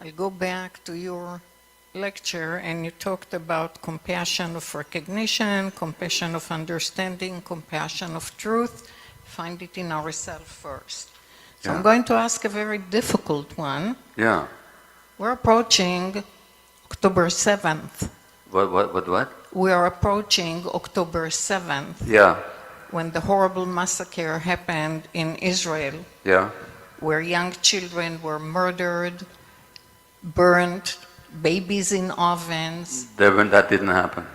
I'll go back to your lecture, and you talked about compassion of recognition, compassion of understanding, compassion of truth. Find it in ourselves first. So I'm going to ask a very difficult one. Yeah. We're approaching October 7th. What? We are approaching October 7th. Yeah. When the horrible massacre happened in Israel. Yeah. Where young children were murdered, burned, babies in ovens. That didn't happen.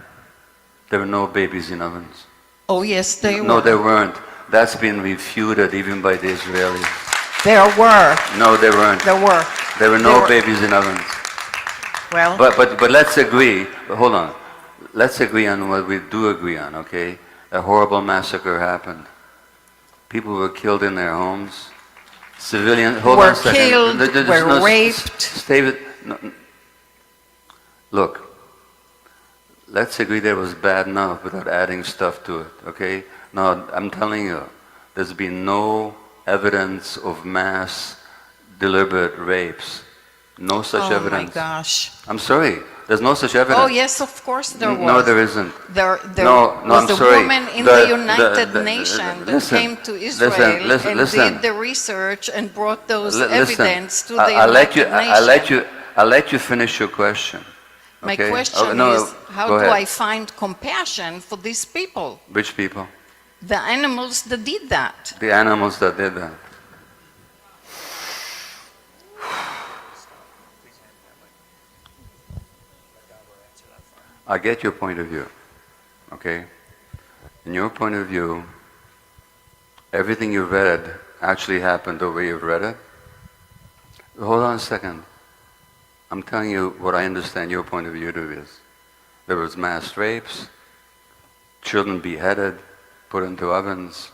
There were no babies in ovens. Oh yes, they were. No, there weren't. That's been refuted even by the Israelis. There were. No, there weren't. There were. There were no babies in ovens. Well. But let's agree. Hold on. Let's agree on what we do agree on. Okay. A horrible massacre happened. People were killed in their homes. Civilians were killed, were raped. Stay with. No. Look. Let's agree there was bad enough without adding stuff to it. Okay. Now I'm telling you, there's been no evidence of mass deliberate rapes. No such evidence. Oh my gosh. I'm sorry. There's no such evidence. Oh yes, of course there was. No, there isn't. There no, was I'm a sorry. woman in the United Nations that came to Israel and did the research and brought those evidence to the United Nations. I'll let you finish your question. My okay? question is, how do I find compassion for these people? Which people? The animals that did that. The animals that did that. I get your point of view, okay? In your point of view, everything you read actually happened the way you've read it. Hold on a second. I'm telling you what I understand your point of view to is. There was mass rapes, children beheaded, put into ovens,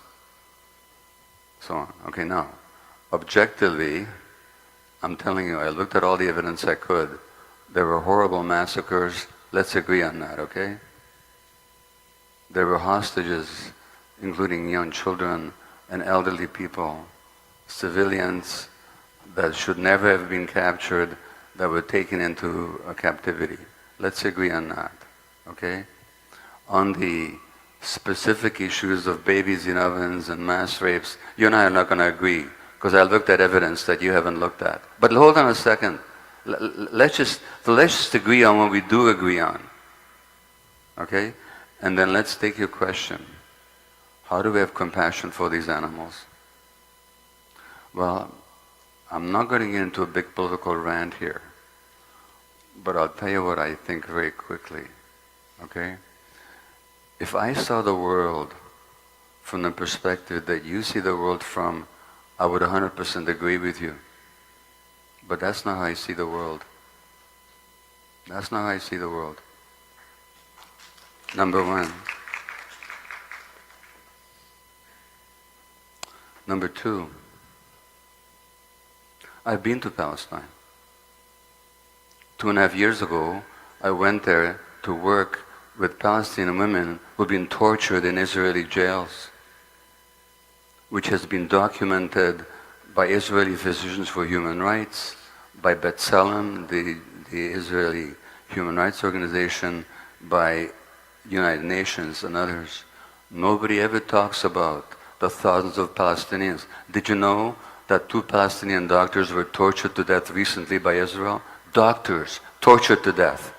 so on. Okay, now, objectively, I'm telling you, I looked at all the evidence I could. There were horrible massacres. Let's agree on that, okay? There were hostages, including young children and elderly people, civilians that should never have been captured, that were taken into captivity. Let's agree on that, okay? On the specific issues of babies in ovens and mass rapes, you and I are not going to agree, because I looked at evidence that you haven't looked at. But hold on a second. Let's just agree on what we do agree on, okay? And then let's take your question. How do we have compassion for these animals? Well, I'm not going to get into a big political rant here, but I'll tell you what I think very quickly, okay? If I saw the world from the perspective that you see the world from, I would 100% agree with you. But that's not how I see the world. That's not how I see the world. Number one. Number two, I've been to Palestine. 2.5 years ago, I went there to work with Palestinian women who've been tortured in Israeli jails, which has been documented by Israeli Physicians for Human Rights, by B'Tselem, the Israeli human rights organization, by United Nations and others. Nobody ever talks about the thousands of Palestinians. Did you know that 2 Palestinian doctors were tortured to death recently by Israel? Doctors tortured to death.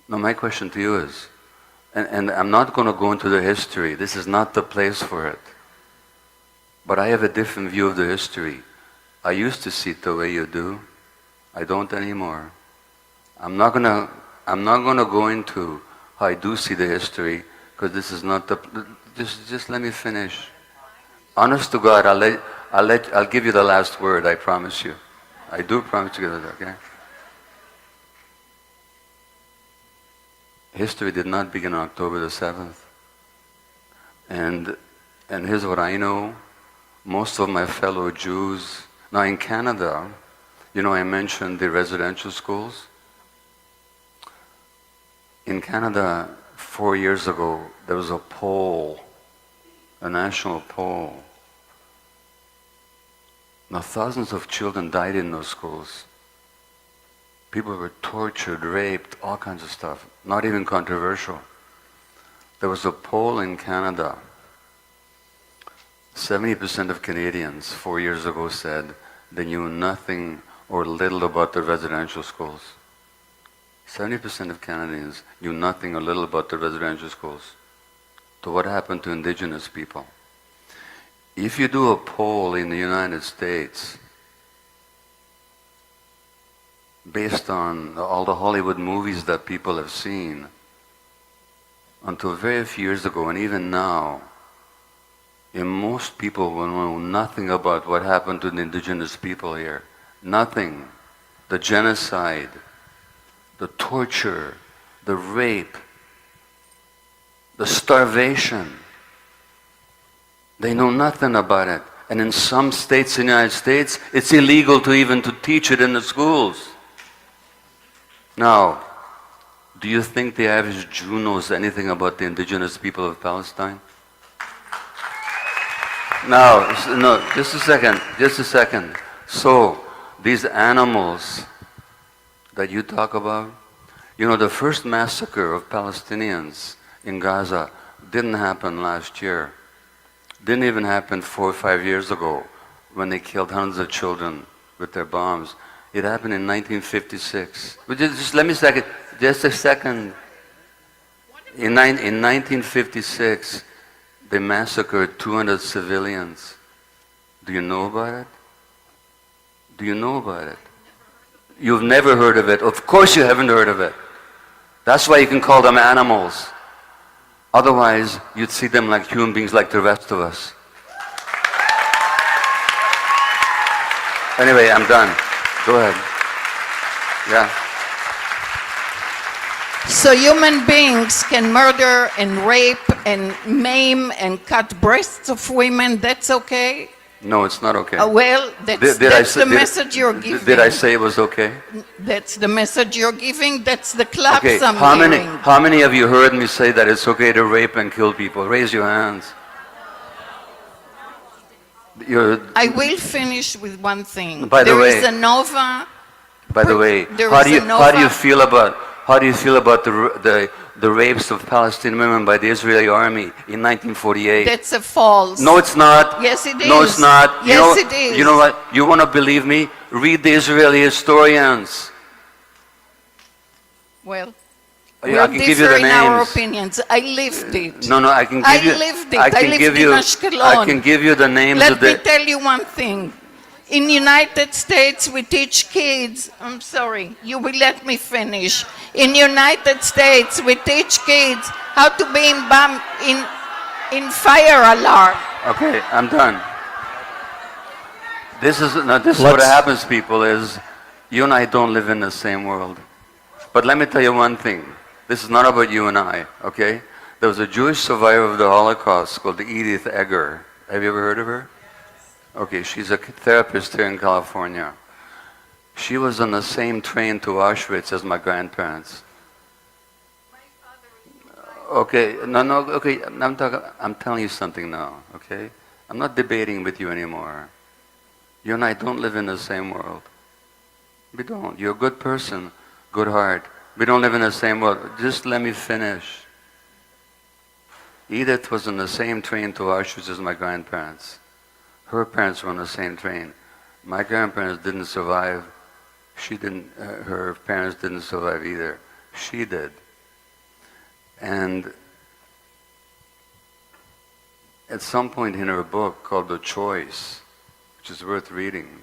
Now my question to you is, and I'm not going to go into the history, this is not the place for it, but I have a different view of the history. I used to see it the way you do. I don't anymore. I'm not gonna go into how I do see the history, because this is not the. Just let me finish. Honest to God, I'll give you the last word. I promise you. I do promise to give it. Okay. History did not begin on October the 7th. And here's what I know. Most of my fellow Jews, now in Canada, you know, I mentioned the residential schools. In Canada, 4 years ago, there was a poll, a national poll. Now, thousands of children died in those schools. People were tortured, raped, all kinds of stuff. Not even controversial. There was a poll in Canada. 70% of Canadians 4 years ago said they knew nothing or little about the residential schools. 70% of Canadians knew nothing or little about the residential schools. So what happened to indigenous people? If you do a poll in the United States based on all the Hollywood movies that people have seen, until very few years ago and even now, most people will know nothing about what happened to the indigenous people here. Nothing. The genocide, the torture, the rape, the starvation. They know nothing about it. And in some states in the United States, it's illegal to even to teach it in the schools. Now, do you think the average Jew knows anything about the indigenous people of Palestine? No, just a second. So, these animals that you talk about, you know, the first massacre of Palestinians in Gaza didn't happen last year. Didn't even happen 4 or 5 years ago when they killed hundreds of children with their bombs. It happened in 1956. But just let me just a second. In 1956, they massacred 200 civilians. Do you know about it? Do you know about it? You've never heard of it. Of course you haven't heard of it. That's why you can call them animals. Otherwise, you'd see them like human beings like the rest of us. Anyway, I'm done. Go ahead. Yeah. So human beings can murder and rape and maim and cut breasts of women, that's okay? No, it's not okay. Well, that's the message you're giving. Did I say it was okay? That's the message you're giving. That's the claps Okay, I'm hearing. how many of you heard me say that it's okay to rape and kill people? Raise your hands. I will finish with one thing. By the way, there is a Nova. By the way, how do you feel about the rapes of Palestinian women by the Israeli army in 1948? That's a false. No, it's not. Yes, it is. No, it's not. Yes, it is. You know what? You want to believe me? Read the Israeli historians. Well, I we'll can give you the differ in our names. opinions. I lived it. No, I can give you. I lived it. I can lived give in you. Ashkelon. I can give you the names Let of the. me tell you one thing. In the United States, we teach kids, I'm sorry, you will let me finish. In the United States, we teach kids how to be in fire alarm. Okay, I'm done. This is what happens, people, is you and I don't live in the same world. But let me tell you one thing. This is not about you and I, okay? There was a Jewish survivor of the Holocaust called Edith Egger. Have you ever heard of her? Okay, she's a therapist here in California. She was on the same train to Auschwitz as my grandparents. Okay, okay, I'm telling you something now, okay? I'm not debating with you anymore. You and I don't live in the same world. We don't. You're a good person, good heart. We don't live in the same world. Just let me finish. Edith was on the same train to Auschwitz as my grandparents. Her parents were on the same train. My grandparents didn't survive. Her parents didn't survive either. She did. And at some point in her book called The Choice, which is worth reading,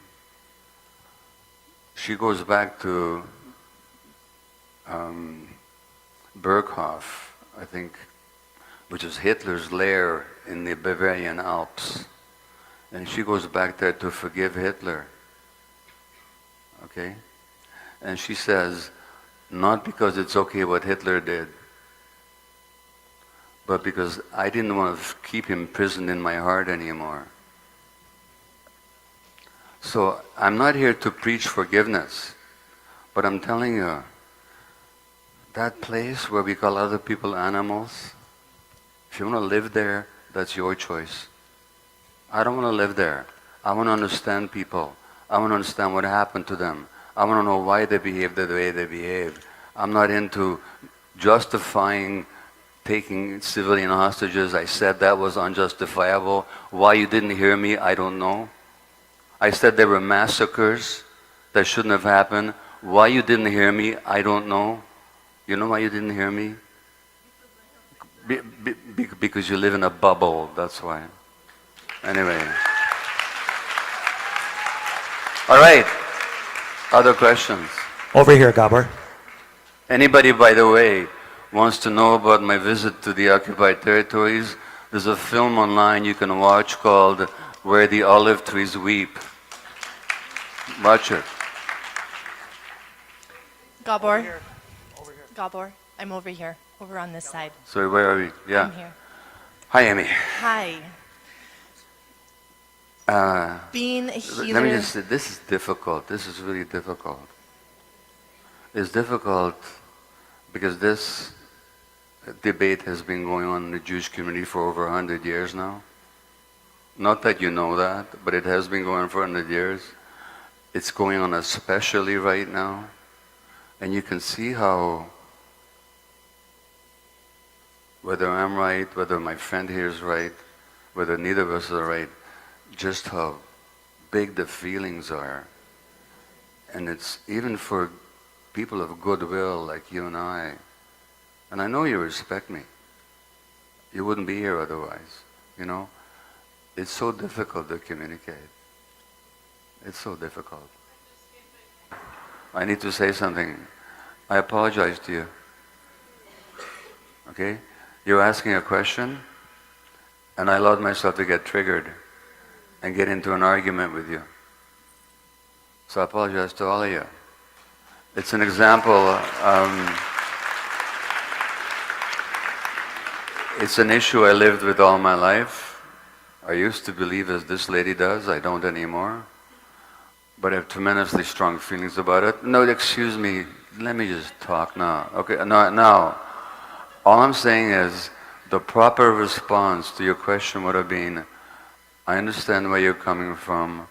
she goes back to Berghof, I think, which is Hitler's lair in the Bavarian Alps. And she goes back there to forgive Hitler. Okay? And she says, not because it's okay what Hitler did, but because I didn't want to keep him imprisoned in my heart anymore. So I'm not here to preach forgiveness, but I'm telling you, that place where we call other people animals, if you want to live there, that's your choice. I don't want to live there. I want to understand people. I want to understand what happened to them. I want to know why they behaved the way they behaved. I'm not into justifying taking civilian hostages. I said that was unjustifiable. Why you didn't hear me, I don't know. I said there were massacres that shouldn't have happened. Why you didn't hear me, I don't know. You know why you didn't hear me? Because you live in a bubble, that's why. Anyway. All right. Other questions? Over here, Gabor. Anybody, by the way, wants to know about my visit to the occupied territories, there's a film online you can watch called Where the Olive Trees Weep. Watch it. Gabor. Over here. Gabor, I'm over here, over on this side. So where are we? Yeah. I'm here. Hi, Amy. Hi. Being a healer. Let me just say, this is difficult. This is really difficult. It's difficult because this debate has been going on in the Jewish community for over 100 years now. Not that you know that, but it has been going on for 100 years. It's going on especially right now. And you can see how, whether I'm right, whether my friend here is right, whether neither of us are right, just how big the feelings are. And it's even for people of goodwill like you and I. And I know you respect me. You wouldn't be here otherwise, you know? It's so difficult to communicate. It's so difficult. I need to say something. I apologize to you. Okay? You're asking a question, and I allowed myself to get triggered and get into an argument with you. So I apologize to all of you. It's an example. It's an issue I lived with all my life. I used to believe as this lady does. I don't anymore. But I have tremendously strong feelings about it. No, excuse me. Let me just talk now. Okay, now. All I'm saying is the proper response to your question would have been, I understand where you're coming from,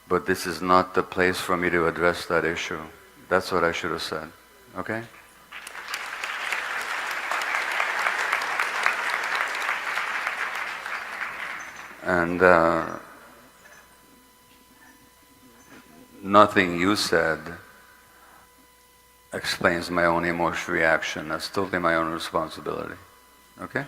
but this is not the place for me to address that issue. That's what I should have said. Okay? And nothing you said explains my own emotional reaction. That's totally my own responsibility. Okay?